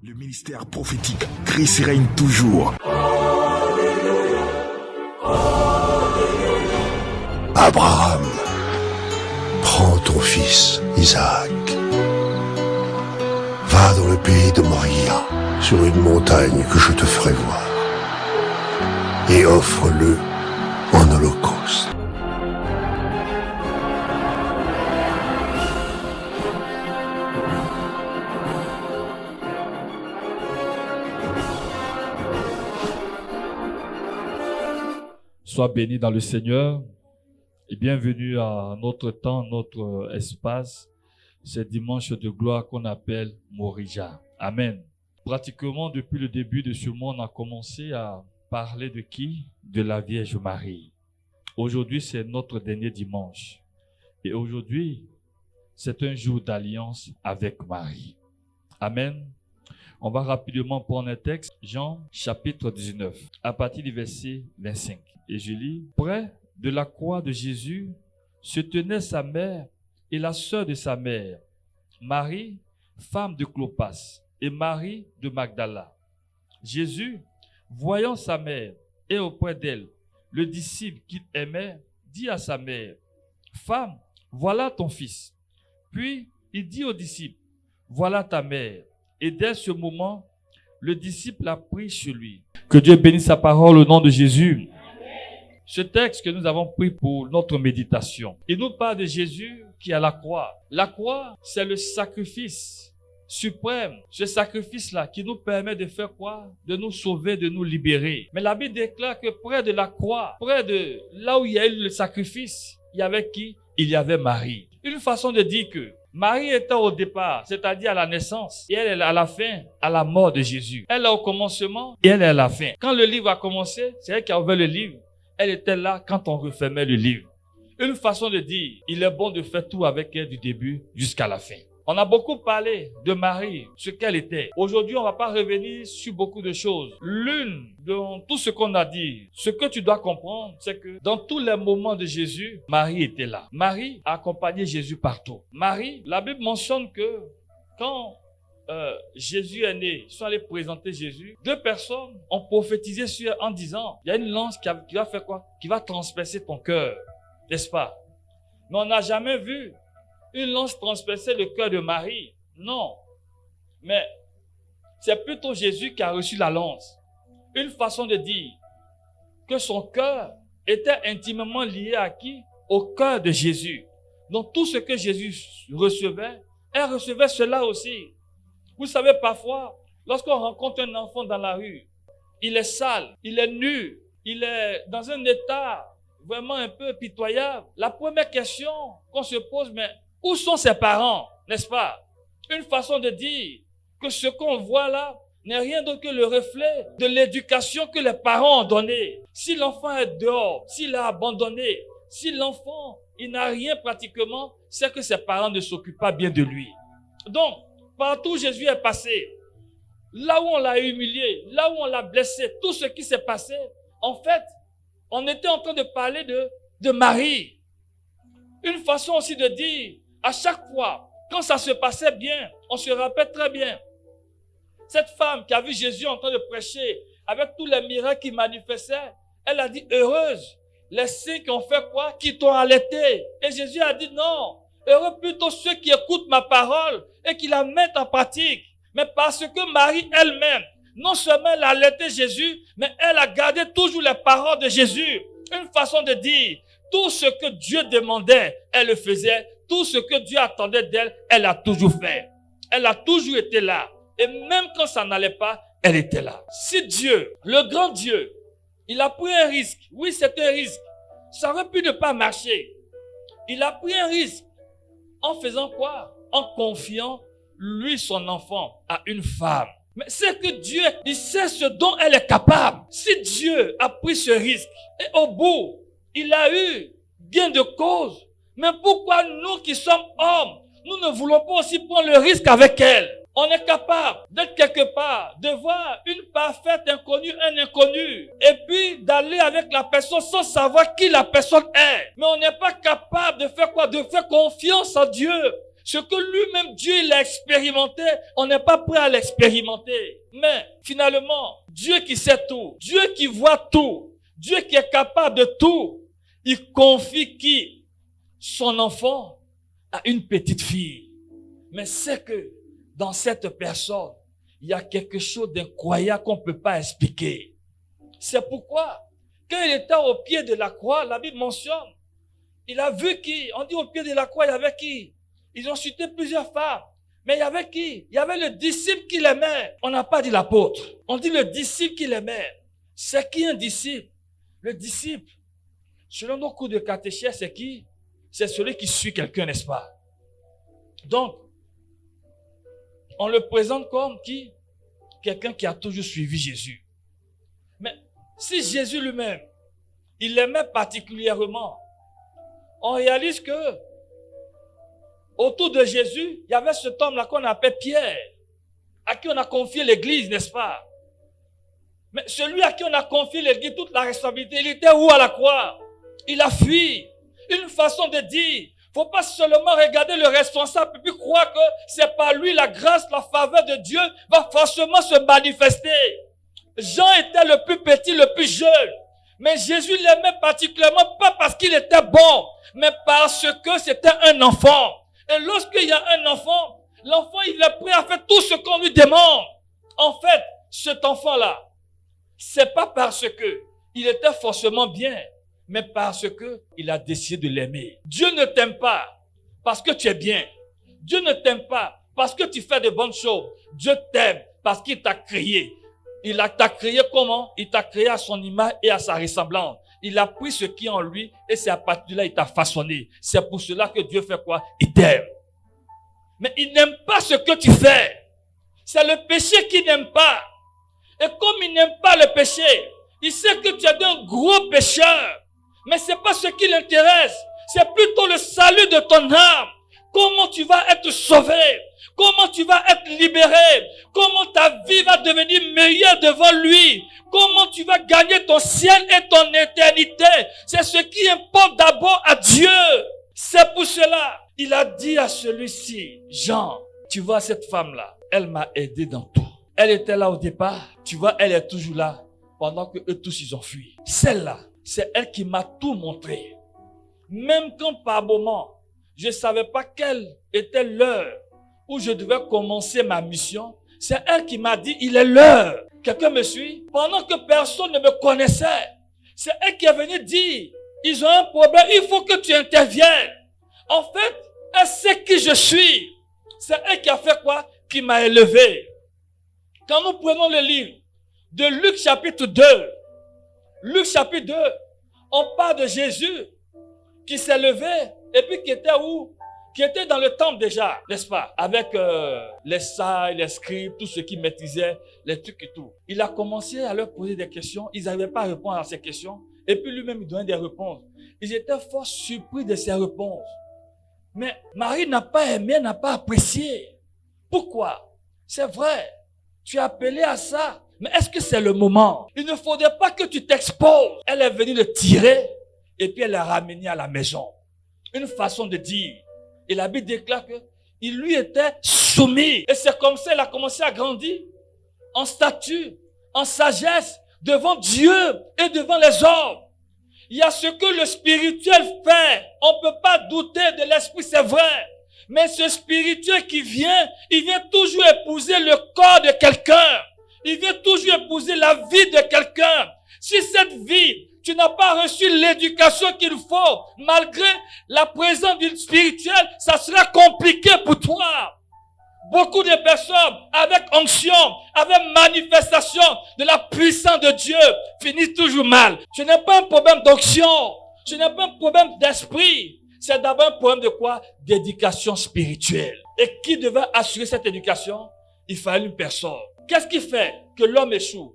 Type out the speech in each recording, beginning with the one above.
Le ministère prophétique Christ règne toujours. Abraham, prends ton fils Isaac. Va dans le pays de Moria, sur une montagne que je te ferai voir, et offre-le en holocauste. Sois béni dans le Seigneur et bienvenue à notre temps, notre espace, ce dimanche de gloire qu'on appelle Morija. Amen. Pratiquement depuis le début de ce mois, on a commencé à parler de qui? De la Vierge Marie. Aujourd'hui, c'est notre dernier dimanche. Et aujourd'hui, c'est un jour d'alliance avec Marie. Amen. On va rapidement prendre un texte, Jean chapitre 19, à partir du verset 25. Et je lis, près de la croix de Jésus se tenait sa mère et la sœur de sa mère, Marie, femme de Clopas, et Marie de Magdala. Jésus, voyant sa mère et auprès d'elle le disciple qu'il aimait, dit à sa mère, femme, voilà ton fils. Puis il dit au disciple, voilà ta mère. Et dès ce moment, le disciple a pris chez lui. Que Dieu bénisse sa parole au nom de Jésus. Ce texte que nous avons pris pour notre méditation, il nous parle de Jésus qui est à la croix. La croix, c'est le sacrifice suprême. Ce sacrifice-là qui nous permet de faire quoi? De nous sauver, de nous libérer. Mais la Bible déclare que près de la croix, près de là où il y a eu le sacrifice, il y avait qui? Il y avait Marie. Une façon de dire que Marie était au départ, c'est-à-dire à la naissance, et elle est à la fin, à la mort de Jésus. Elle est au commencement et elle est à la fin. Quand le livre a commencé, c'est elle qui a ouvert le livre. Elle était là quand on refermait le livre. Une façon de dire, il est bon de faire tout avec elle du début jusqu'à la fin. On a beaucoup parlé de Marie, ce qu'elle était. Aujourd'hui, on ne va pas revenir sur beaucoup de choses. L'une de tout ce qu'on a dit, ce que tu dois comprendre, c'est que dans tous les moments de Jésus, Marie était là. Marie a accompagné Jésus partout. Marie, la Bible mentionne que quand Jésus est né, ils sont allés présenter Jésus. Deux personnes ont prophétisé sur en disant, il y a une lance qui va faire quoi? Qui va transpercer ton cœur, n'est-ce pas? Mais on n'a jamais vu une lance transpercer le cœur de Marie. Non. Mais c'est plutôt Jésus qui a reçu la lance. Une façon de dire que son cœur était intimement lié à qui? Au cœur de Jésus. Donc tout ce que Jésus recevait, elle recevait cela aussi. Vous savez, parfois, lorsqu'on rencontre un enfant dans la rue, il est sale, il est nu, il est dans un état vraiment un peu pitoyable. La première question qu'on se pose, mais où sont ses parents, n'est-ce pas? Une façon de dire que ce qu'on voit là n'est rien d'autre que le reflet de l'éducation que les parents ont donnée. Si l'enfant est dehors, s'il est abandonné, si l'enfant, il n'a rien pratiquement, c'est que ses parents ne s'occupent pas bien de lui. Donc, partout où Jésus est passé, là où on l'a humilié, là où on l'a blessé, tout ce qui s'est passé, en fait, on était en train de parler de Marie. Une façon aussi de dire, à chaque fois, quand ça se passait bien, on se rappelle très bien. Cette femme qui a vu Jésus en train de prêcher, avec tous les miracles qu'il manifestait, elle a dit, heureuse, les signes qui ont fait quoi? Qui t'ont allaité. Et Jésus a dit, non, heureux plutôt ceux qui écoutent ma parole et qui la mettent en pratique. Mais parce que Marie elle-même, non seulement elle a allaité Jésus, mais elle a gardé toujours les paroles de Jésus. Une façon de dire, tout ce que Dieu demandait, elle le faisait. Tout ce que Dieu attendait d'elle, elle a toujours fait. Elle a toujours été là. Et même quand ça n'allait pas, elle était là. Si Dieu, le grand Dieu, il a pris un risque. Oui, c'est un risque. Ça aurait pu ne pas marcher. Il a pris un risque. En faisant quoi? En confiant, lui, son enfant, à une femme. Mais c'est que Dieu, il sait ce dont elle est capable. Si Dieu a pris ce risque, et au bout, il a eu gain de cause, mais pourquoi nous qui sommes hommes, nous ne voulons pas aussi prendre le risque avec elle? On est capable d'être quelque part, de voir une parfaite inconnue, un inconnu, et puis d'aller avec la personne sans savoir qui la personne est. Mais on n'est pas capable de faire quoi? De faire confiance en Dieu. Ce que lui-même, Dieu, il a expérimenté, on n'est pas prêt à l'expérimenter. Mais finalement, Dieu qui sait tout, Dieu qui voit tout, Dieu qui est capable de tout, il confie qui? Son enfant à une petite fille. Mais c'est que dans cette personne, il y a quelque chose d'incroyable qu'on ne peut pas expliquer. C'est pourquoi, quand il était au pied de la croix, la Bible mentionne, il a vu qui? On dit au pied de la croix, il y avait qui? Ils ont cité plusieurs femmes. Mais il y avait qui? Il y avait le disciple qui l'aimait. On n'a pas dit l'apôtre. On dit le disciple qui l'aimait. C'est qui un disciple? Le disciple, selon nos cours de catéchèse, c'est qui? C'est celui qui suit quelqu'un, n'est-ce pas? Donc, on le présente comme qui? Quelqu'un qui a toujours suivi Jésus. Mais si Jésus lui-même, il l'aimait particulièrement, on réalise que autour de Jésus, il y avait cet homme-là qu'on appelle Pierre, à qui on a confié l'église, n'est-ce pas? Mais celui à qui on a confié l'église, toute la responsabilité, il était où à la croix? Il a fui. Une façon de dire, faut pas seulement regarder le responsable et puis croire que c'est par lui la grâce, la faveur de Dieu va forcément se manifester. Jean était le plus petit, le plus jeune. Mais Jésus l'aimait particulièrement pas parce qu'il était bon, mais parce que c'était un enfant. Et lorsqu'il y a un enfant, l'enfant il est prêt à faire tout ce qu'on lui demande. En fait, cet enfant-là, c'est pas parce que il était forcément bien, mais parce que il a décidé de l'aimer. Dieu ne t'aime pas parce que tu es bien. Dieu ne t'aime pas parce que tu fais de bonnes choses. Dieu t'aime parce qu'il t'a créé. Il t'a créé comment? Il t'a créé à son image et à sa ressemblance. Il a pris ce qui est en lui et c'est à partir de là il t'a façonné. C'est pour cela que Dieu fait quoi? Il t'aime. Mais il n'aime pas ce que tu fais. C'est le péché qu'il n'aime pas. Et comme il n'aime pas le péché, il sait que tu es un gros pécheur. Mais c'est pas ce qui l'intéresse. C'est plutôt le salut de ton âme. Comment tu vas être sauvé? Comment tu vas être libéré? Comment ta vie va devenir meilleure devant lui? Comment tu vas gagner ton ciel et ton éternité? C'est ce qui importe d'abord à Dieu. C'est pour cela, il a dit à celui-ci, Jean, tu vois cette femme-là, elle m'a aidé dans tout. Elle était là au départ, tu vois, elle est toujours là, pendant que eux tous ils ont fui. Celle-là, c'est elle qui m'a tout montré. Même quand par moment, je ne savais pas quelle était l'heure où je devais commencer ma mission, c'est elle qui m'a dit, il est l'heure. Quelqu'un me suit? Pendant que personne ne me connaissait, c'est elle qui est venue dire, ils ont un problème, il faut que tu interviennes. En fait, elle sait qui je suis. C'est elle qui a fait quoi? Qui m'a élevé. Quand nous prenons le livre de Luc chapitre 2, Luc chapitre 2, on parle de Jésus qui s'est levé et puis qui était où? Qui était dans le temple déjà, n'est-ce pas? Avec les sages, les scribes, tous ceux qui maîtrisaient les trucs et tout. Il a commencé à leur poser des questions. Ils n'arrivaient pas à répondre à ces questions. Et puis lui-même, il donnait des réponses. Ils étaient fort surpris de ces réponses. Mais Marie n'a pas aimé, n'a pas apprécié. Pourquoi? C'est vrai, tu es appelé à ça. Mais est-ce que c'est le moment? Il ne faudrait pas que tu t'exposes. Elle est venue le tirer et puis elle l'a ramené à la maison. Une façon de dire. Et la Bible déclare que il lui était soumis. Et c'est comme ça qu'il a commencé à grandir en stature, en sagesse, devant Dieu et devant les hommes. Il y a ce que le spirituel fait. On ne peut pas douter de l'esprit, c'est vrai. Mais ce spirituel qui vient, il vient toujours épouser le corps de quelqu'un. Il vient toujours épouser la vie de quelqu'un. Si cette vie, tu n'as pas reçu l'éducation qu'il faut, malgré la présence du spirituel, ça sera compliqué pour toi. Beaucoup de personnes avec onction, avec manifestation de la puissance de Dieu finissent toujours mal. Ce n'est pas un problème d'onction, ce n'est pas un problème d'esprit. C'est d'abord un problème de quoi? D'éducation spirituelle. Et qui devait assurer cette éducation? Il fallait une personne. Qu'est-ce qui fait que l'homme échoue?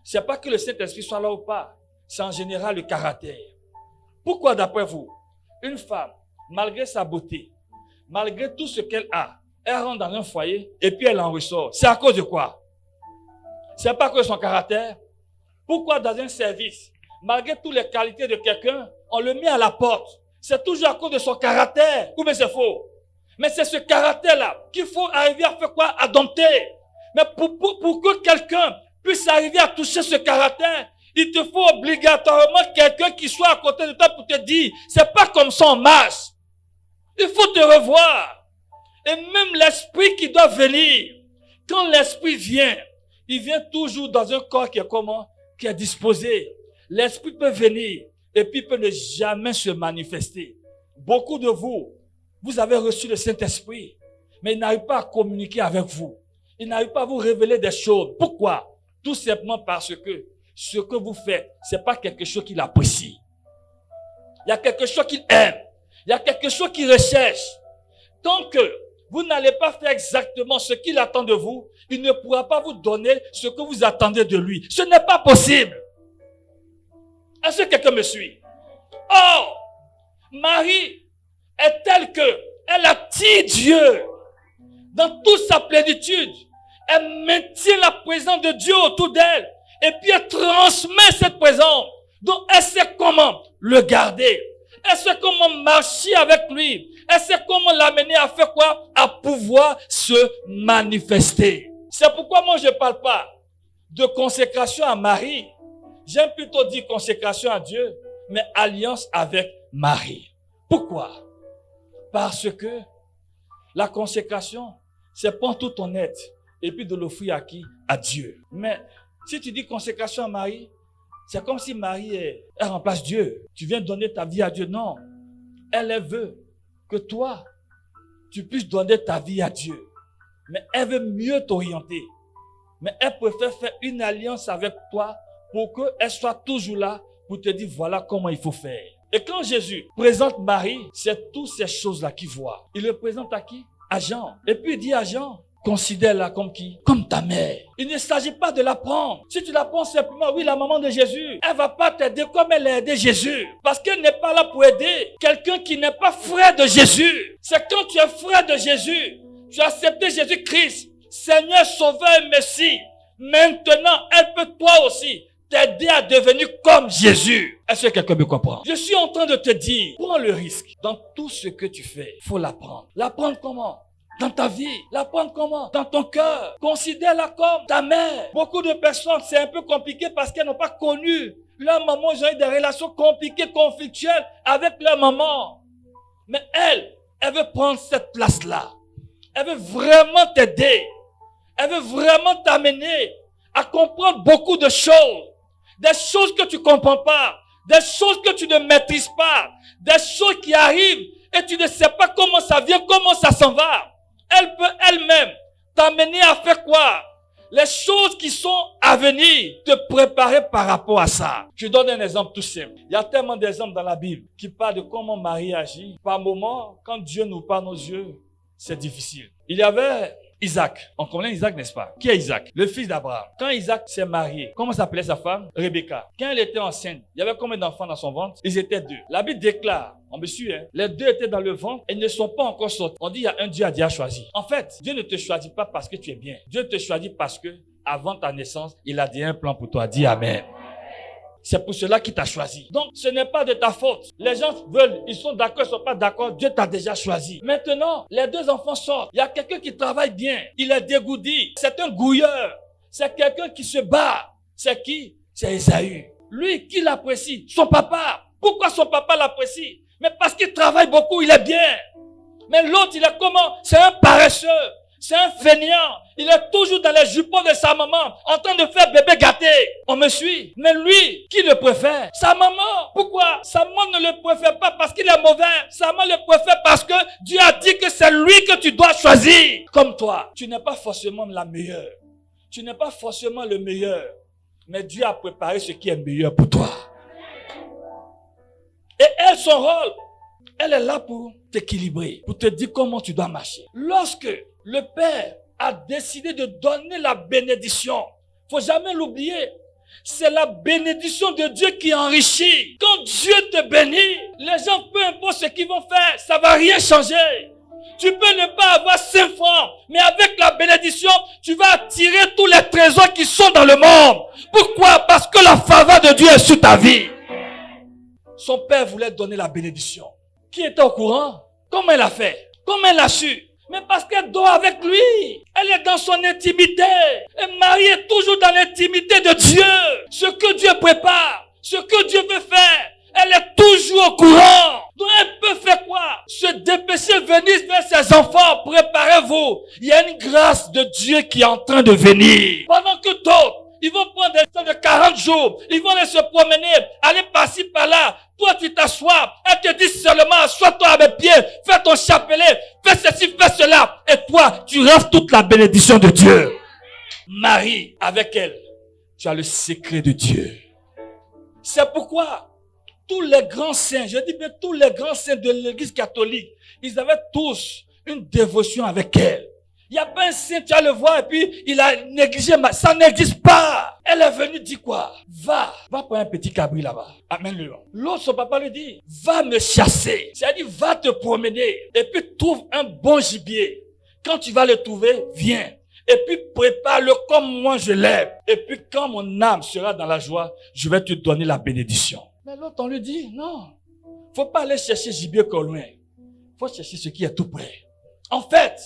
C'est pas que le Saint-Esprit soit là ou pas. C'est en général le caractère. Pourquoi d'après vous, une femme, malgré sa beauté, malgré tout ce qu'elle a, elle rentre dans un foyer et puis elle en ressort. C'est à cause de quoi? C'est pas à cause de son caractère. Pourquoi dans un service, malgré toutes les qualités de quelqu'un, on le met à la porte? C'est toujours à cause de son caractère. Ou bien c'est faux? Mais c'est ce caractère-là qu'il faut arriver à faire quoi? À dompter. Mais pour que quelqu'un puisse arriver à toucher ce caractère, il te faut obligatoirement quelqu'un qui soit à côté de toi pour te dire, c'est pas comme ça on marche. Il faut te revoir. Et même l'esprit qui doit venir, quand l'esprit vient, il vient toujours dans un corps qui est comment? Qui est disposé. L'esprit peut venir et puis peut ne jamais se manifester. Beaucoup de vous, vous avez reçu le Saint-Esprit, mais il n'arrive pas à communiquer avec vous. Il n'arrive pas à vous révéler des choses. Pourquoi? Tout simplement parce que ce que vous faites, c'est pas quelque chose qu'il apprécie. Il y a quelque chose qu'il aime. Il y a quelque chose qu'il recherche. Tant que vous n'allez pas faire exactement ce qu'il attend de vous, il ne pourra pas vous donner ce que vous attendez de lui. Ce n'est pas possible. Est-ce que quelqu'un me suit? Or, Marie est telle que elle attire Dieu dans toute sa plénitude. Elle maintient la présence de Dieu autour d'elle. Et puis elle transmet cette présence. Donc elle sait comment le garder. Elle sait comment marcher avec lui. Elle sait comment l'amener à faire quoi? À pouvoir se manifester. C'est pourquoi moi je ne parle pas de consécration à Marie. J'aime plutôt dire consécration à Dieu, mais alliance avec Marie. Pourquoi? Parce que la consécration, c'est prendre tout ton être et puis de l'offrir à qui? À Dieu. Mais si tu dis consécration à Marie, c'est comme si Marie elle remplace Dieu. Tu viens donner ta vie à Dieu. Non. Elle veut que toi, tu puisses donner ta vie à Dieu. Mais elle veut mieux t'orienter. Mais elle préfère faire une alliance avec toi pour qu'elle soit toujours là pour te dire voilà comment il faut faire. Et quand Jésus présente Marie, c'est toutes ces choses-là qu'il voit. Il le présente à qui? À Jean. Et puis il dit à Jean, considère-la comme qui? Comme ta mère. Il ne s'agit pas de la prendre. Si tu la prends simplement, oui, la maman de Jésus, elle va pas t'aider comme elle a aidé Jésus. Parce qu'elle n'est pas là pour aider quelqu'un qui n'est pas frère de Jésus. C'est quand tu es frère de Jésus, tu as accepté Jésus-Christ, Seigneur, Sauveur et Messie. Maintenant, elle peut toi aussi t'aider à devenir comme Jésus. Est-ce que quelqu'un me comprend? Je suis en train de te dire, prends le risque. Dans tout ce que tu fais, il faut l'apprendre. L'apprendre comment? Dans ta vie. L'apprendre comment? Dans ton cœur. Considère-la comme ta mère. Beaucoup de personnes, c'est un peu compliqué parce qu'elles n'ont pas connu leur maman. Ils ont eu des relations compliquées, conflictuelles avec leur maman. Mais elle veut prendre cette place-là. Elle veut vraiment t'aider. Elle veut vraiment t'amener à comprendre beaucoup de choses. Des choses que tu ne comprends pas. Des choses que tu ne maîtrises pas. Des choses qui arrivent et tu ne sais pas comment ça vient, comment ça s'en va. Elle peut elle-même t'amener à faire quoi? Les choses qui sont à venir, te préparer par rapport à ça. Je donne un exemple tout simple. Il y a tellement d'exemples dans la Bible qui parlent de comment Marie agit. Par moments, quand Dieu nous parle nos yeux, c'est difficile. Il y avait Isaac. On connaît Isaac, n'est-ce pas? Qui est Isaac? Le fils d'Abraham. Quand Isaac s'est marié, comment s'appelait sa femme? Rebecca. Quand elle était enceinte, il y avait combien d'enfants dans son ventre? Ils étaient 2. La Bible déclare, on me suit, les 2 étaient dans le ventre et ne sont pas encore sortis. On dit il y a un Dieu à Dieu choisi. En fait, Dieu ne te choisit pas parce que tu es bien. Dieu te choisit parce que avant ta naissance, il a déjà un plan pour toi. Dis Amen. C'est pour cela qu'il t'a choisi. Donc, ce n'est pas de ta faute. Les gens veulent, ils sont d'accord, ils ne sont pas d'accord. Dieu t'a déjà choisi. Maintenant, les 2 enfants sortent. Il y a quelqu'un qui travaille bien. Il est dégourdi. C'est un gouilleur. C'est quelqu'un qui se bat. C'est qui? C'est Esaü. Lui, qui l'apprécie? Son papa. Pourquoi son papa l'apprécie? Mais parce qu'il travaille beaucoup, il est bien. Mais l'autre, il est comment? C'est un paresseux. C'est un fainéant. Il est toujours dans les jupons de sa maman, en train de faire bébé gâté. On me suit. Mais lui, qui le préfère? Sa maman. Pourquoi? Sa maman ne le préfère pas parce qu'il est mauvais. Sa maman le préfère parce que Dieu a dit que c'est lui que tu dois choisir. Comme toi, tu n'es pas forcément la meilleure. Tu n'es pas forcément le meilleur. Mais Dieu a préparé ce qui est meilleur pour toi. Et elle, son rôle, elle est là pour t'équilibrer, pour te dire comment tu dois marcher. Lorsque le Père a décidé de donner la bénédiction, faut jamais l'oublier. C'est la bénédiction de Dieu qui enrichit. Quand Dieu te bénit, les gens, peu importe ce qu'ils vont faire, ça va rien changer. Tu peux ne pas avoir 5 francs, mais avec la bénédiction, tu vas attirer tous les trésors qui sont dans le monde. Pourquoi? Parce que la faveur de Dieu est sur ta vie. Son père voulait donner la bénédiction. Qui était au courant? Comment elle a fait? Comment elle a su? Mais parce qu'elle dort avec lui. Elle est dans son intimité. Et Marie est toujours dans l'intimité de Dieu. Ce que Dieu prépare, ce que Dieu veut faire, elle est toujours au courant. Donc elle peut faire quoi? Se dépêcher, venir vers ses enfants. Préparez-vous. Il y a une grâce de Dieu qui est en train de venir. Pendant que d'autres, ils vont prendre des temps de 40 jours. Ils vont aller se promener, aller par-ci, par-là. Toi, tu t'assois. Elle te dit seulement, assois-toi à mes pieds. Fais ton chapelet. Fais ceci, fais cela. Et toi, tu rêves toute la bénédiction de Dieu. Marie, avec elle, tu as le secret de Dieu. C'est pourquoi tous les grands saints, je dis bien tous les grands saints de l'église catholique, ils avaient tous une dévotion avec elle. Il n'y a pas un saint, tu vas le voir, et puis il a négligé, ça n'existe pas. Elle est venue dire quoi? Va prendre un petit cabri là-bas. Amène-le. L'autre, son papa lui dit, va me chasser. C'est-à-dire, va te promener, et puis trouve un bon gibier. Quand tu vas le trouver, viens. Et puis prépare-le comme moi je l'aime. Et puis quand mon âme sera dans la joie, je vais te donner la bénédiction. Mais l'autre, on lui dit, non, faut pas aller chercher gibier qu'au loin. Faut chercher ce qui est tout près. En fait,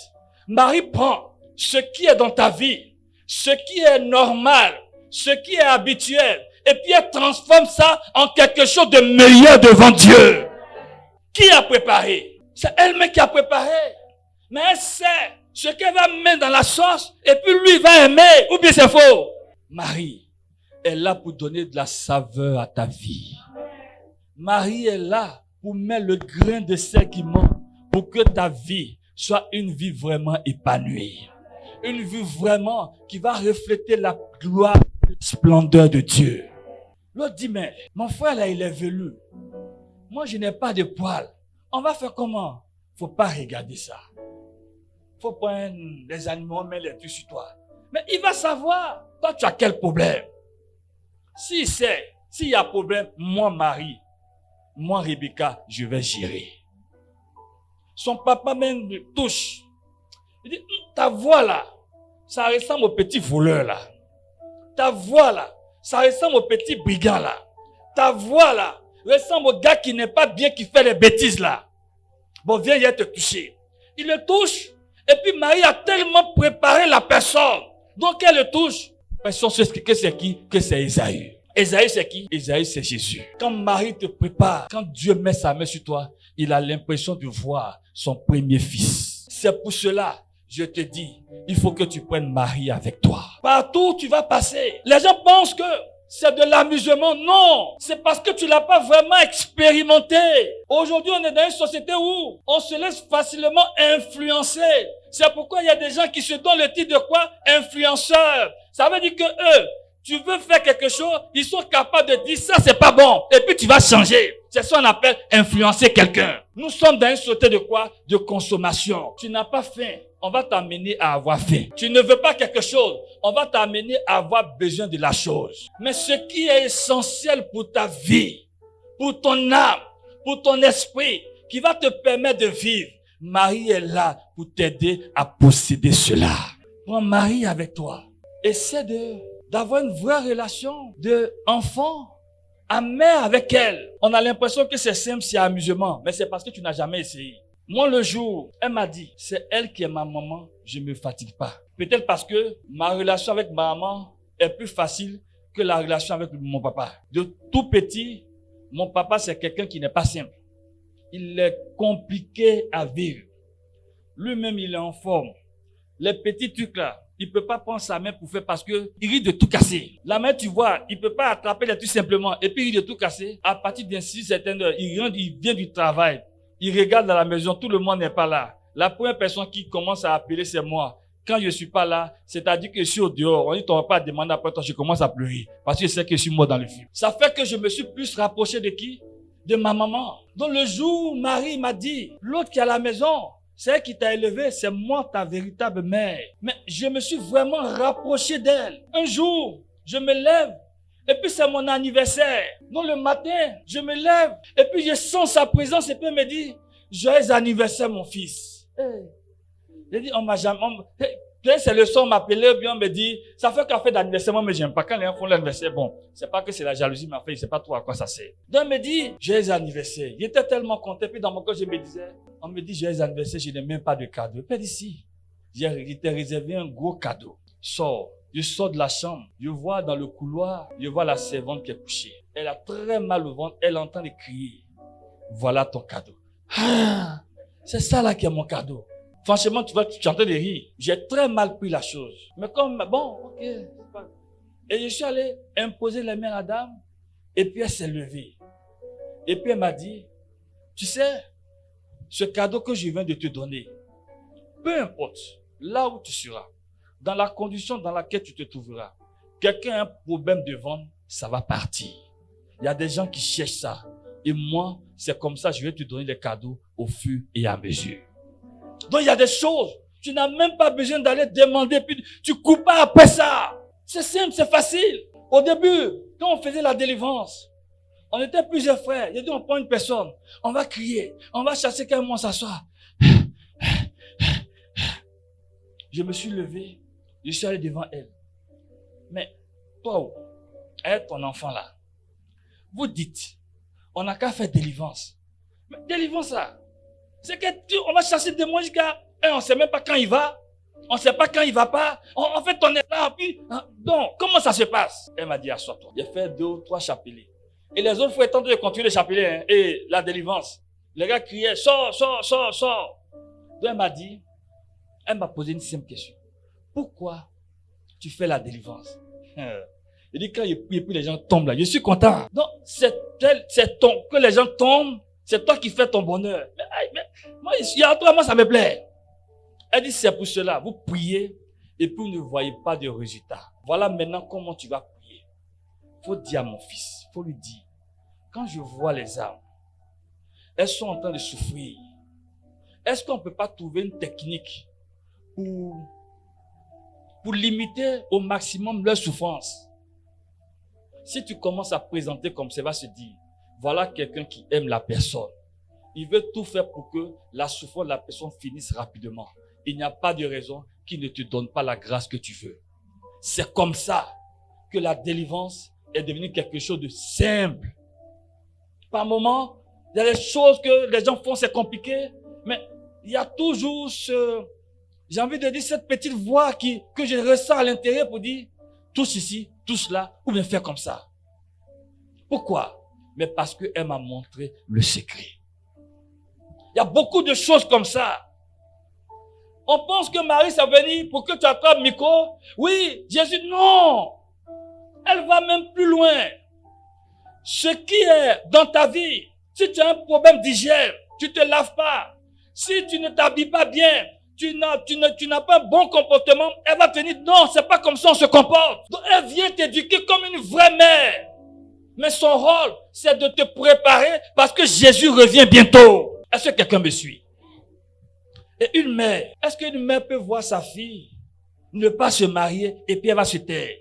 Marie prend ce qui est dans ta vie, ce qui est normal, ce qui est habituel, et puis elle transforme ça en quelque chose de meilleur devant Dieu. Qui a préparé? C'est elle-même qui a préparé. Mais elle sait ce qu'elle va mettre dans la sauce, et puis lui va aimer, ou bien c'est faux. Marie est là pour donner de la saveur à ta vie. Marie est là pour mettre le grain de sel qui manque pour que ta vie soit une vie vraiment épanouie. Une vie vraiment qui va refléter la gloire et la splendeur de Dieu. L'autre dit, mais mon frère là, il est velu. Moi, je n'ai pas de poils. On va faire comment? Faut pas regarder ça. Faut prendre des animaux, mettre les trucs sur toi. Mais il va savoir, toi, tu as quel problème? S'il sait, s'il y a problème, moi, Marie, moi, Rebecca, je vais gérer. Son papa même le touche. Il dit, ta voix là, ça ressemble au petit voleur là. Ta voix là, ça ressemble au petit brigand là. Ta voix là, ressemble au gars qui n'est pas bien, qui fait les bêtises là. Bon, viens, il va te toucher. Il le touche, et puis Marie a tellement préparé la personne. Donc elle le touche. Personne sait que c'est qui? Que c'est Esaü. Esaü c'est qui? Esaü c'est Jésus. Quand Marie te prépare, quand Dieu met sa main sur toi, il a l'impression de voir son premier fils. C'est pour cela, je te dis, il faut que tu prennes Marie avec toi. Partout où tu vas passer, les gens pensent que c'est de l'amusement. Non, c'est parce que tu l'as pas vraiment expérimenté. Aujourd'hui, on est dans une société où on se laisse facilement influencer. C'est pourquoi il y a des gens qui se donnent le titre de quoi? Influenceurs. Ça veut dire que eux, tu veux faire quelque chose, ils sont capables de dire ça c'est pas bon. Et puis tu vas changer. C'est ce qu'on appelle influencer quelqu'un. Nous sommes dans une société de quoi? De consommation. Tu n'as pas faim, on va t'amener à avoir faim. Tu ne veux pas quelque chose, on va t'amener à avoir besoin de la chose. Mais ce qui est essentiel pour ta vie, pour ton âme, pour ton esprit, qui va te permettre de vivre, Marie est là pour t'aider à posséder cela. Prends Marie avec toi. Essaie d'avoir une vraie relation d'enfant à mère avec elle. On a l'impression que c'est simple, c'est amusement, mais c'est parce que tu n'as jamais essayé. Moi, le jour, elle m'a dit, c'est elle qui est ma maman, je ne me fatigue pas. Peut-être parce que ma relation avec ma maman est plus facile que la relation avec mon papa. De tout petit, mon papa, c'est quelqu'un qui n'est pas simple. Il est compliqué à vivre. Lui-même, il est en forme. Les petits trucs là, il peut pas prendre sa main pour faire parce que il risque de tout casser. La main, tu vois, il peut pas attraper les trucs simplement et puis il risque de tout casser. À partir d'un certain heure, il vient du travail. Il regarde dans la maison, tout le monde n'est pas là. La première personne qui commence à appeler, c'est moi. Quand je suis pas là, c'est-à-dire que je suis au dehors. On dit, t'auras pas à demander après toi, je commence à pleurer. Parce que je sais que je suis mort dans le film. Ça fait que je me suis plus rapproché de qui? De ma maman. Donc le jour où Marie m'a dit, l'autre qui est à la maison, c'est elle qui t'a élevé, c'est moi ta véritable mère. Mais je me suis vraiment rapproché d'elle. Un jour, je me lève, et puis c'est mon anniversaire. Donc le matin, je me lève, et puis je sens sa présence, et puis elle me dit, joyeux anniversaire mon fils. J'ai dit, on m'a jamais... C'est le son m'appelait, bien on me dit, ça fait qu'à fait d'anniversaire, moi, mais j'aime pas. Quand les gens font l'anniversaire, bon, c'est pas que c'est la jalousie, mais en fait, je sais pas trop à quoi ça sert. Donc, on me dit, joyeux anniversaire. Il était tellement content, puis dans mon cœur, je me disais, on me dit, joyeux anniversaire, je n'ai même pas de cadeau. Puis d'ici, j'ai réservé un gros cadeau. Je sors de la chambre, je vois dans le couloir, je vois la servante qui est couchée. Elle a très mal au ventre, elle est en train de crier. Voilà ton cadeau. Ah, c'est ça là qui est mon cadeau. Franchement, tu vois, tu es en train de rire. J'ai très mal pris la chose. Mais comme, bon, ok. Et je suis allé imposer les mains à la dame. Et puis elle s'est levée. Et puis elle m'a dit, tu sais, ce cadeau que je viens de te donner, peu importe là où tu seras, dans la condition dans laquelle tu te trouveras, quelqu'un a un problème de vente, ça va partir. Il y a des gens qui cherchent ça. Et moi, c'est comme ça, je vais te donner les cadeaux au fur et à mesure. Donc, il y a des choses, tu n'as même pas besoin d'aller demander, puis tu cours pas après ça. C'est simple, c'est facile. Au début, quand on faisait la délivrance, on était plusieurs frères. Il a dit, on prend une personne, on va crier, on va chasser quelqu'un, s'asseoir. Je me suis levé, je suis allé devant elle. Mais, toi, elle, ton enfant là, vous dites, on n'a qu'à faire délivrance. Mais délivrance ça, c'est que on va chasser des démons jusqu'à, on ne sait même pas quand il va, on ne sait pas quand il va pas. En fait, on est là, puis, donc, comment ça se passe? Elle m'a dit, assois-toi. J'ai fait 2 ou 3 chapelets. Et les autres frères tentent de continuer les chapelets, hein, et la délivrance. Les gars criaient, sors, sors, sors, sors. Donc elle m'a dit, elle m'a posé une simple question. Pourquoi tu fais la délivrance? Il dit, quand il prie, puis les gens tombent là, je suis content. Donc, que les gens tombent, c'est toi qui fais ton bonheur. Mais moi, il y a toi, moi, ça me plaît. Elle dit, c'est pour cela, vous priez, et puis vous ne voyez pas de résultat. Voilà maintenant comment tu vas prier. Il faut dire à mon fils, il faut lui dire, quand je vois les âmes, elles sont en train de souffrir. Est-ce qu'on ne peut pas trouver une technique pour limiter au maximum leur souffrance? Si tu commences à présenter comme ça, va se dire, voilà quelqu'un qui aime la personne. Il veut tout faire pour que la souffrance de la personne finisse rapidement. Il n'y a pas de raison qu'il ne te donne pas la grâce que tu veux. C'est comme ça que la délivrance est devenue quelque chose de simple. Par moments, il y a des choses que les gens font, c'est compliqué, mais il y a toujours j'ai envie de dire cette petite voix que je ressens à l'intérieur pour dire, touche ici, touche là, ou bien faire comme ça. Pourquoi? Mais parce qu'elle m'a montré le secret. Il y a beaucoup de choses comme ça. On pense que Marie s'est venue pour que tu attrapes le micro. Oui, Jésus, non. Elle va même plus loin. Ce qui est dans ta vie, si tu as un problème d'hygiène, tu ne te laves pas. Si tu ne t'habilles pas bien, tu n'as pas un bon comportement, elle va te dire, non, c'est pas comme ça on se comporte. Donc elle vient t'éduquer comme une vraie mère. Mais son rôle, c'est de te préparer parce que Jésus revient bientôt. Est-ce que quelqu'un me suit? Et une mère, est-ce qu'une mère peut voir sa fille ne pas se marier et puis elle va se taire?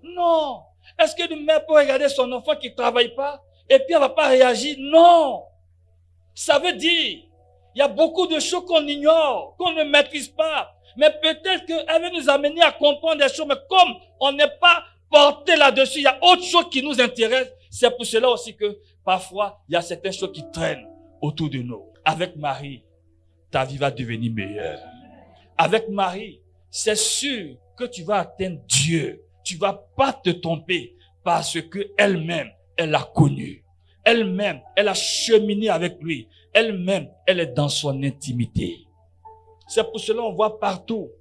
Non. Est-ce qu'une mère peut regarder son enfant qui ne travaille pas et puis elle ne va pas réagir? Non. Ça veut dire, il y a beaucoup de choses qu'on ignore, qu'on ne maîtrise pas. Mais peut-être qu'elle veut nous amener à comprendre des choses. Mais comme on n'est pas porté là-dessus, il y a autre chose qui nous intéresse. C'est pour cela aussi que parfois, il y a certaines choses qui traînent autour de nous. Avec Marie, ta vie va devenir meilleure. Avec Marie, c'est sûr que tu vas atteindre Dieu. Tu vas pas te tromper parce que elle-même, elle l'a connu. Elle-même, elle a cheminé avec lui. Elle-même, elle est dans son intimité. C'est pour cela qu'on voit partout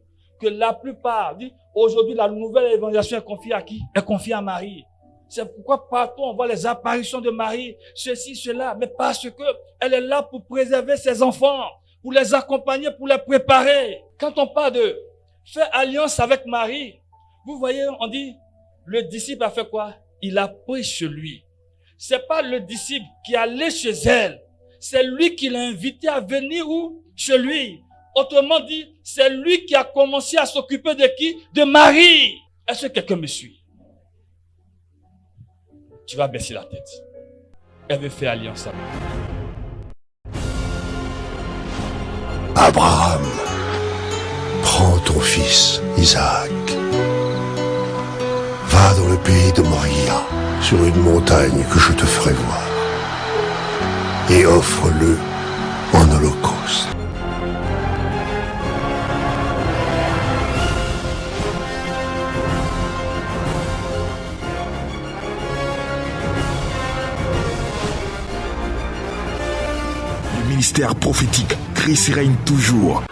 que la plupart, aujourd'hui, la nouvelle évangélisation est confiée à qui? Est confiée à Marie. C'est pourquoi partout on voit les apparitions de Marie, ceci, cela, mais parce que elle est là pour préserver ses enfants, pour les accompagner, pour les préparer. Quand on parle de faire alliance avec Marie, vous voyez, on dit, le disciple a fait quoi? Il a pris chez lui. C'est pas le disciple qui est allé chez elle, c'est lui qui l'a invité à venir où? Chez lui. Autrement dit, c'est lui qui a commencé à s'occuper de qui? De Marie. Est-ce que quelqu'un me suit? Tu vas baisser la tête. Elle veut faire alliance avec lui. Abraham, prends ton fils Isaac. Va dans le pays de Moria, sur une montagne que je te ferai voir, et offre-le en holocauste. Le ministère prophétique Christ règne toujours.